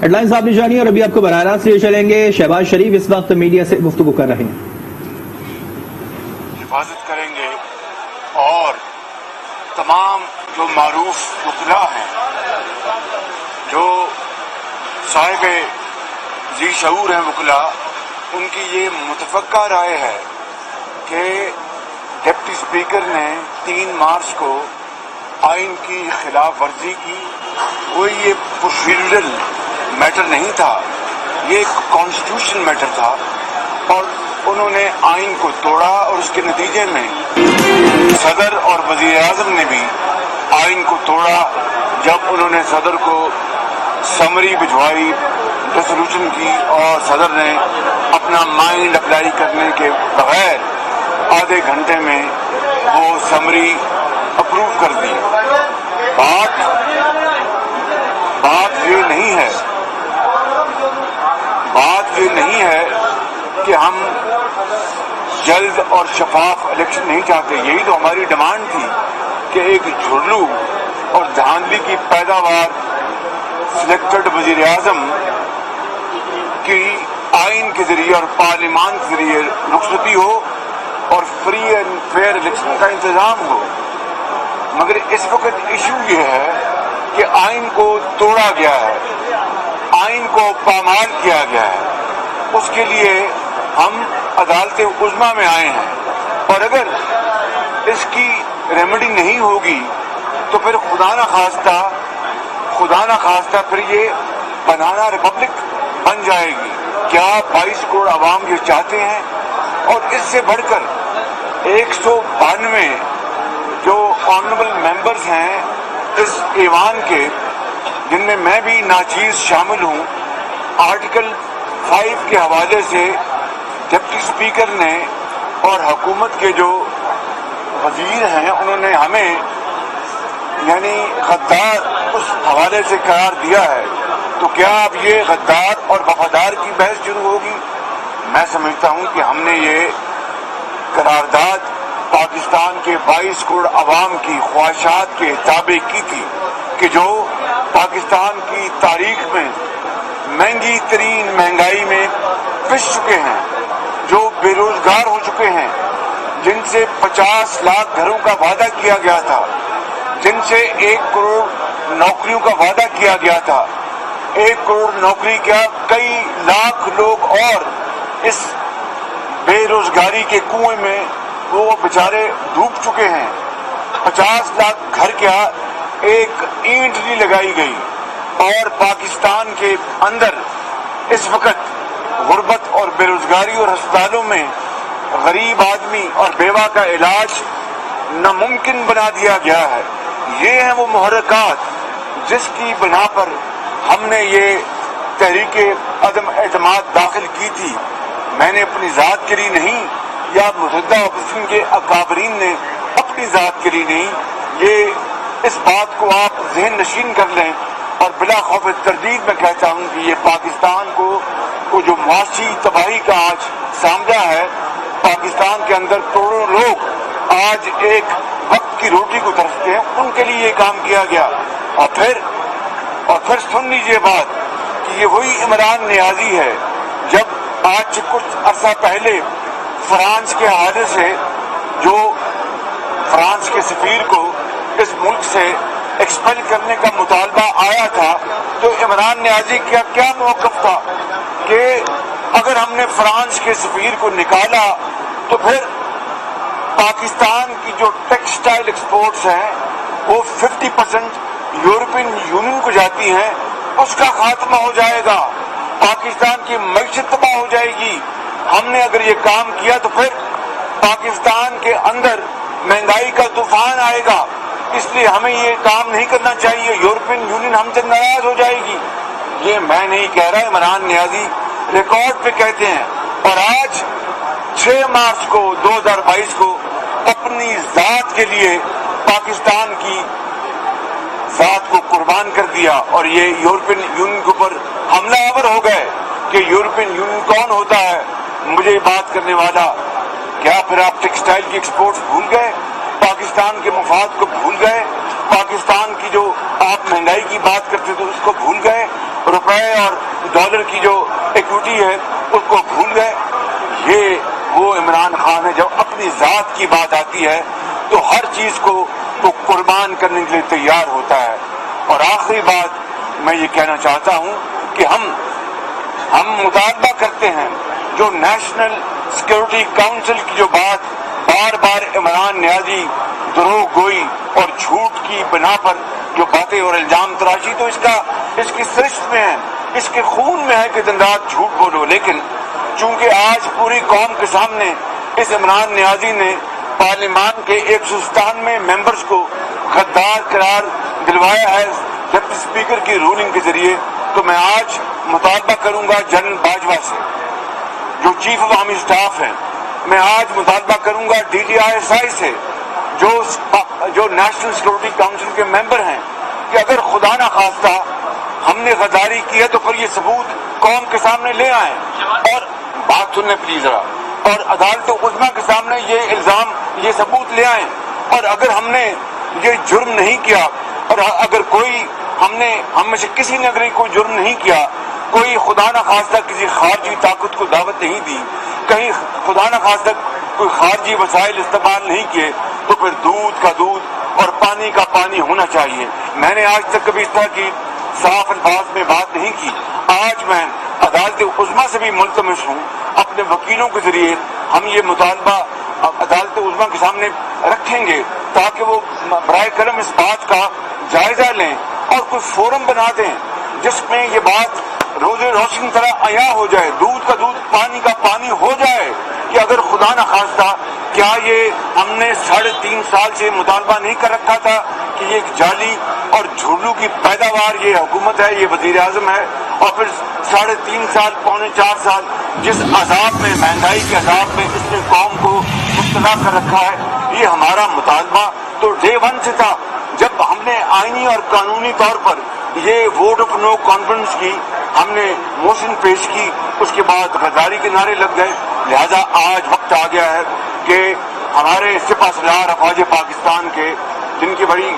Head lines آپ نے جانی اور ابھی آپ کو براہ راست لے چلیں گے. شہباز شریف اس وقت میڈیا سے گفتگو کر رہے ہیں. حفاظت کریں گے اور تمام جو معروف وکلاء ہیں، جو صاحب ذی شعور ہیں وکلاء، ان کی یہ متفقہ رائے ہے کہ ڈپٹی اسپیکر نے 3 مارچ کو آئین کی خلاف ورزی کی. کوئی یہ پروسیڈرل میٹر نہیں تھا، یہ ایک کانسٹیٹیوشن میٹر تھا، اور انہوں نے آئین کو توڑا، اور اس کے نتیجے میں صدر اور وزیر اعظم نے بھی آئین کو توڑا. جب انہوں نے صدر کو سمری بھجوائی ریزولوشن کی، اور صدر نے اپنا مائنڈ اپلائی کرنے کے بغیر آدھے گھنٹے میں وہ سمری اپروو کر دی. بات یہ نہیں ہے کہ ہم جلد اور شفاف الیکشن نہیں چاہتے. یہی تو ہماری ڈیمانڈ تھی کہ ایک جھرلو اور دھاندلی کی پیداوار سلیکٹڈ وزیر اعظم کی آئین کے ذریعے اور پارلیمان کے ذریعے رخصتی ہو اور فری اینڈ فیئر الیکشن کا انتظام ہو. مگر اس وقت ایشو یہ ہے کہ آئین کو توڑا گیا ہے، آئین کو پامال کیا گیا ہے. اس کے لیے ہم عدالت عظمیٰ میں آئے ہیں، اور اگر اس کی ریمیڈی نہیں ہوگی تو پھر خدا نہ خواستہ پھر یہ بنانا ریپبلک بن جائے گی. کیا 22 کروڑ عوام یہ چاہتے ہیں؟ اور اس سے بڑھ کر 192 جو آنریبل ممبرز ہیں اس ایوان کے، جن میں میں بھی ناچیز شامل ہوں، آرٹیکل 5 کے حوالے سے ڈپٹی اسپیکر نے اور حکومت کے جو وزیر ہیں انہوں نے ہمیں یعنی غدار اس حوالے سے قرار دیا ہے. تو کیا اب یہ غدار اور وفادار کی بحث شروع ہوگی؟ میں سمجھتا ہوں کہ ہم نے یہ قرارداد پاکستان کے 22 کروڑ عوام کی خواہشات کے تابع کی تھی، کہ جو پاکستان کی تاریخ میں مہنگی ترین مہنگائی میں پس چکے ہیں، جو بے روزگار ہو چکے ہیں، جن سے 50 لاکھ گھروں کا وعدہ کیا گیا تھا، جن سے 1 کروڑ نوکریوں کا وعدہ کیا گیا تھا. 1 کروڑ نوکری کیا، کئی لاکھ لوگ اور اس بے روزگاری کے کنویں میں وہ بیچارے ڈوب چکے ہیں. 50 لاکھ گھر کیا، ایک اینٹ نہیں لگائی گئی. اور پاکستان کے اندر اس وقت غربت اور بے روزگاری اور ہسپتالوں میں غریب آدمی اور بیوہ کا علاج ناممکن بنا دیا گیا ہے. یہ ہیں وہ محرکات جس کی بنا پر ہم نے یہ تحریک عدم اعتماد داخل کی تھی. میں نے اپنی ذات کے لیے نہیں، یا متحدہ اپوزیشن کے اکابرین نے اپنی ذات کے لیے نہیں. یہ اس بات کو آپ ذہن نشین کر لیں، اور بلا خوف تردید میں کہتا ہوں کہ یہ پاکستان کو جو معاشی تباہی کا آج سامنا ہے، پاکستان کے اندر کروڑوں لوگ آج ایک وقت کی روٹی کو ترستے ہیں، ان کے لیے یہ کام کیا گیا. اور پھر سن لیجیے بات کہ یہ وہی عمران نیازی ہے جب آج کچھ عرصہ پہلے فرانس کے حوالے سے جو فرانس کے سفیر کو اس ملک سے ایکسپیل کرنے کا مطالبہ آیا تھا، تو عمران نیازی کا کیا موقف تھا کہ اگر ہم نے فرانس کے سفیر کو نکالا تو پھر پاکستان کی جو ٹیکسٹائل ایکسپورٹس ہیں وہ 50% یورپین یونین کو جاتی ہیں، اس کا خاتمہ ہو جائے گا، پاکستان کی معیشت تباہ ہو جائے گی. ہم نے اگر یہ کام کیا تو پھر پاکستان کے اندر مہنگائی کا طوفان آئے گا. اس لیے ہمیں یہ کام نہیں کرنا چاہیے، یورپین یونین ہم سے ناراض ہو جائے گی. یہ میں نہیں کہہ رہا، عمران نیازی ریکارڈ پہ کہتے ہیں. اور آج 6 مارچ کو 2022 کو اپنی ذات کے لیے پاکستان کی ذات کو قربان کر دیا، اور یہ یورپین یونین کے اوپر حملہ آور ہو گئے کہ یورپین یونین کون ہوتا ہے مجھے بات کرنے والا. کیا پھر آپ ٹیکسٹائل کی ایکسپورٹس بھول گئے، پاکستان کے مفاد کو بھول گئے؟ پاکستان کی جو آپ مہنگائی کی بات کرتے تو اس کو بھول گئے, روپے اور ڈالر کی جو ایکوٹی ہے اس کو بھول گئے. یہ وہ عمران خان ہے جب اپنی ذات کی بات آتی ہے تو ہر چیز کو وہ قربان کرنے کے لیے تیار ہوتا ہے. اور آخری بات میں یہ کہنا چاہتا ہوں کہ ہم مطالبہ کرتے ہیں جو نیشنل سیکورٹی کونسل کی جو بات بار بار عمران نیازی دروغ گوئی اور جھوٹ کی بنا پر جو باتیں اور الزام تراشی, تو اس کی سرشت میں ہے, اس کے خون میں ہے کہ دن رات جھوٹ بولو. لیکن چونکہ آج پوری قوم کے سامنے اس عمران نیازی نے پارلیمان کے 197 ممبرز کو غدار قرار دلوایا ہے ڈپٹی اسپیکر کی رولنگ کے ذریعے, تو میں آج مطالبہ کروں گا جنرل باجوہ سے جو چیف آف آرمی اسٹاف ہیں, میں آج مطالبہ کروں گا DTISI سے جو نیشنل سیکورٹی کونسل کے ممبر ہیں کہ اگر خدا نہ خواستہ ہم نے غداری کی ہے تو پھر یہ ثبوت قوم کے سامنے لے آئیں اور بات سننے پلیز ذرا, اور عدالت عظمیٰ کے سامنے یہ الزام یہ ثبوت لے آئیں. اور اگر ہم نے یہ جرم نہیں کیا اور اگر کوئی ہم میں سے کسی نے اگر کوئی جرم نہیں کیا, کوئی خدا نہ خواستہ کسی خارجی طاقت کو دعوت نہیں دی, کہیں خدا نہ خواستہ کوئی خارجی وسائل استعمال نہیں کیے, تو پھر دودھ کا دودھ اور پانی کا پانی ہونا چاہیے. میں نے آج تک کبھی اس طرح کی صاف الفاظ میں بات نہیں کی. آج میں عدالت عظمیٰ سے بھی ملتمس ہوں, اپنے وکیلوں کے ذریعے ہم یہ مطالبہ عدالت عظمیٰ کے سامنے رکھیں گے تاکہ وہ برائے کرم اس بات کا جائزہ لیں اور کوئی فورم بنا دیں جس میں یہ بات روز روشن طرح عیاں ہو جائے, دودھ کا دودھ پانی کا پانی ہو جائے کہ اگر خدا نہ خواستہ کیا یہ ہم نے 3.5 سال سے مطالبہ نہیں کر رکھا تھا کہ یہ ایک جعلی اور جھوٹوں کی پیداوار یہ حکومت ہے, یہ وزیر اعظم ہے, اور پھر 3.5 سال 3.25 سال جس عذاب میں مہنگائی کے عذاب میں اس نے قوم کو مبتلا کر رکھا ہے. یہ ہمارا مطالبہ تو ڈے 1 سے تھا جب ہم نے آئینی اور قانونی طور پر یہ ووٹ آف نو کانفیڈنس کی ہم نے موشن پیش کی, اس کے بعد غداری کے نعرے لگ گئے. لہذا آج وقت آ گیا ہے کہ ہمارے سپہ سالار افواج پاکستان کے جن کی بڑی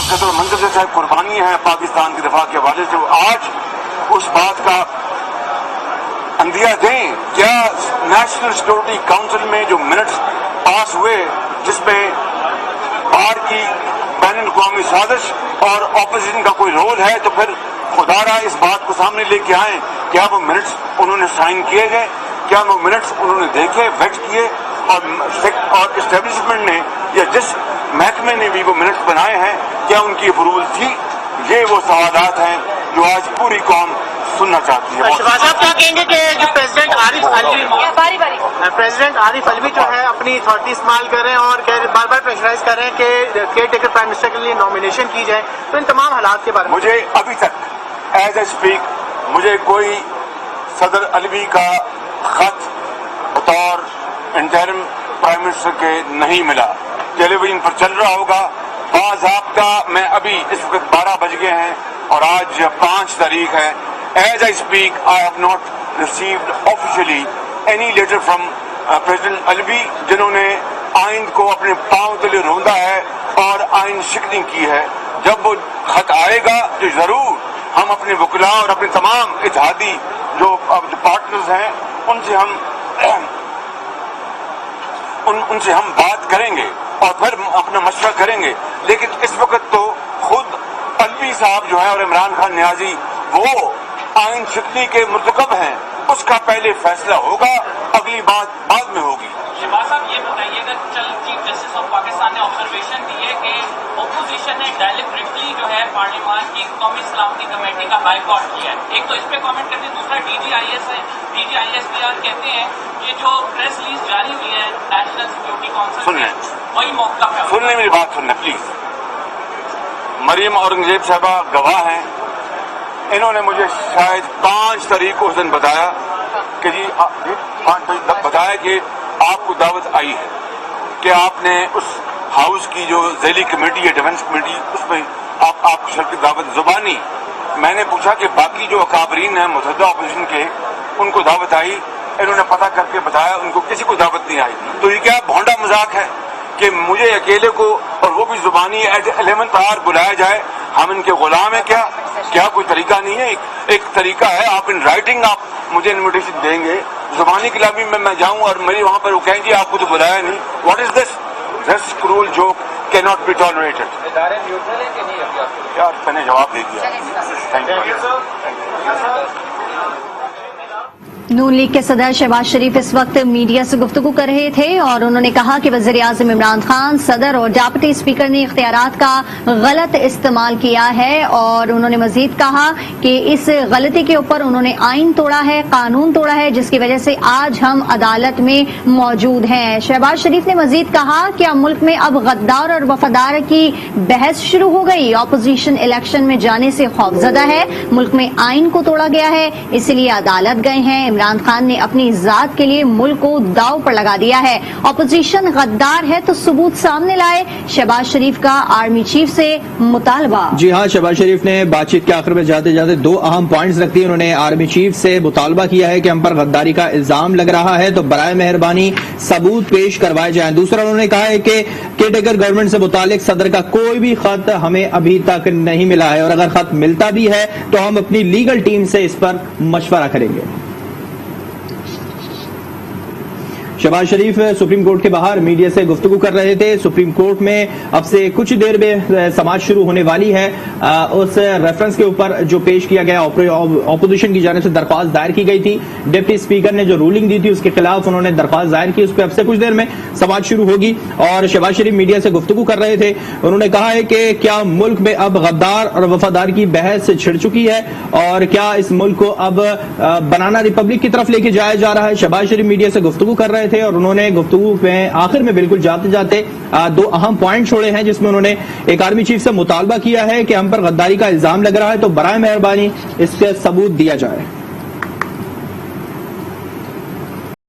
قدر و منزل سے قربانی ہے پاکستان کے دفاع کے حوالے سے, وہ آج اس بات کا اندیہ دیں. کیا نیشنل سیکورٹی کونسل میں جو منٹس پاس ہوئے جس میں باہر کی بین الاقوامی سازش اور اپوزیشن کا کوئی رول ہے, تو پھر خدا را اس بات کو سامنے لے کے آئیں. کیا وہ منٹس انہوں نے سائن کیے گئے, کیا وہ منٹس انہوں نے دیکھے ویٹ کیے, اور اسٹیبلشمنٹ نے یا جس محکمے نے بھی وہ منٹس بنائے ہیں کیا ان کی اپروول تھی؟ یہ وہ سوالات ہیں جو آج پوری قوم سننا چاہتی ہے. شہباز صاحب کیا کہیں گے کہ جو پریزیڈنٹ عارف علوی جو ہے اپنی اتھارٹی استعمال کر رہے ہیں اور بار بار پریشرائز کر رہے ہیں کہ کیئر ٹیکر پرائم منسٹر کے لیے نامینیشن کی جائے, تو ان تمام حالات کے بارے میں مجھے ابھی تک ایز اے اسپیک مجھے کوئی صدر علوی کا خط بطور انٹرم پرائم منسٹر کے نہیں ملا. ٹیلی ویژن پر چل رہا ہوگا باضابطہ. میں ابھی اس وقت 12 بج گئے ہیں اور آج 5 تاریخ ہے. As I speak, I have not received officially any letter from President Alvi جنہوں نے آئین کو اپنے پاؤں تلے روندا ہے اور آئین شکنی کی ہے. جب وہ خط آئے گا تو ضرور ہم اپنے وکلاء اور اپنے تمام اتحادی جو پارٹنرز ہیں ان سے ہم بات کریں گے اور پھر اپنا مشورہ کریں گے. لیکن اس وقت تو خود علوی صاحب جو ہے اور عمران خان نیازی وہ آئین شکنی کے مرتکب ہیں, اس کا پہلے فیصلہ ہوگا, اگلی بات بعد میں ہوگی. شہباز صاحب یہ بتائیے گا, چیف جسٹس آف پاکستان نے آبزرویشن دی ہے کہ اپوزیشن نے ڈیلیبریٹلی جو ہے پارلیمان کی قومی سلامتی کمیٹی کا بائیکاٹ کیا ہے. ایک تو اس پہ کامنٹ کرتے ہیں, دوسرا DGISPR کہتے ہیں یہ جو پریس ریلیز جاری ہوئی ہے نیشنل سیکورٹی کونسل میں وہی موقف ہے. سننے میری بات سننا پلیز. مریم اورنگزیب صاحبہ گواہ ہیں, انہوں نے مجھے شاید 5 تاریخ کو اس دن بتایا کہ بتایا کہ آپ کو دعوت آئی ہے کہ آپ نے اس ہاؤس کی جو ذیلی کمیٹی ہے ڈیفنس کمیٹی اس میں آپ کو شرکت دعوت زبانی. میں نے پوچھا کہ باقی جو اکابرین ہیں متحدہ اپوزیشن کے ان کو دعوت آئی, انہوں نے پتہ کر کے بتایا ان کو کسی کو دعوت نہیں آئی. تو یہ کیا بھونڈا مذاق ہے کہ مجھے اکیلے کو اور وہ بھی زبانی 11th آور بلایا جائے. ہم ان کے غلام ہیں کیا کوئی طریقہ نہیں ہے؟ ایک طریقہ ہے, آپ ان رائٹنگ آپ مجھے انویٹیشن دیں گے, زبانی کی لابی میں جاؤں اور میری وہاں پر وہ کہیں جی آپ کو تو بلایا نہیں. What is this cruel joke کی ناٹ بی ٹالریٹڈ. ادارے نیوٹرل ہیں کہ نہیں ابھی آپ یار میں نے جواب دے دیا. Thank you. نون لیگ کے صدر شہباز شریف اس وقت میڈیا سے گفتگو کر رہے تھے اور انہوں نے کہا کہ وزیر اعظم عمران خان, صدر اور ڈپٹی اسپیکر نے اختیارات کا غلط استعمال کیا ہے, اور انہوں نے مزید کہا کہ اس غلطی کے اوپر انہوں نے آئین توڑا ہے, قانون توڑا ہے, جس کی وجہ سے آج ہم عدالت میں موجود ہیں. شہباز شریف نے مزید کہا کہ اب ملک میں اب غدار اور وفادار کی بحث شروع ہو گئی. اپوزیشن الیکشن میں جانے سے خوفزدہ ہے, ملک میں آئین کو توڑا گیا ہے, اسی لیے عدالت گئے ہیں. عمران خان نے اپنی ذات کے لیے ملک کو داؤ پر لگا دیا ہے. اپوزیشن غدار ہے تو ثبوت سامنے لائے. شہباز شریف کا آرمی چیف سے مطالبہ. جی ہاں, شہباز شریف نے بات چیت کے آخر میں جاتے جاتے دو اہم پوائنٹس رکھ دیے. انہوں نے آرمی چیف سے مطالبہ کیا ہے کہ ہم پر غداری کا الزام لگ رہا ہے تو برائے مہربانی ثبوت پیش کروائے جائیں. دوسرا انہوں نے کہا ہے کہ کیئر گورنمنٹ سے متعلق صدر کا کوئی بھی خط ہمیں ابھی تک نہیں ملا ہے, اور اگر خط ملتا بھی ہے تو ہم اپنی لیگل ٹیم سے اس پر مشورہ کریں گے. شہباز شریف سپریم کورٹ کے باہر میڈیا سے گفتگو کر رہے تھے. سپریم کورٹ میں اب سے کچھ دیر میں سماعت شروع ہونے والی ہے. اس ریفرنس کے اوپر جو پیش کیا گیا, اپوزیشن کی جانب سے درخواست دائر کی گئی تھی, ڈپٹی اسپیکر نے جو رولنگ دی تھی اس کے خلاف انہوں نے درخواست دائر کی. اس پہ اب سے کچھ دیر میں سماعت شروع ہوگی. اور شہباز شریف میڈیا سے گفتگو کر رہے تھے. انہوں نے کہا ہے کہ کیا ملک میں اب غدار اور وفادار کی بحث چھڑ چکی ہے, اور کیا اس ملک کو اب بنانا ریپبلک کی طرف لے کے جایا جا رہا ہے. شہباز شریف میڈیا سے گفتگو کر رہے تھے اور انہوں نے گفتگو میں آخر میں بالکل جاتے جاتے دو اہم پوائنٹ چھوڑے ہیں, جس میں انہوں نے ایک آرمی چیف سے مطالبہ کیا ہے کہ ہم پر غداری کا الزام لگ رہا ہے تو برائے مہربانی اس کا ثبوت دیا جائے.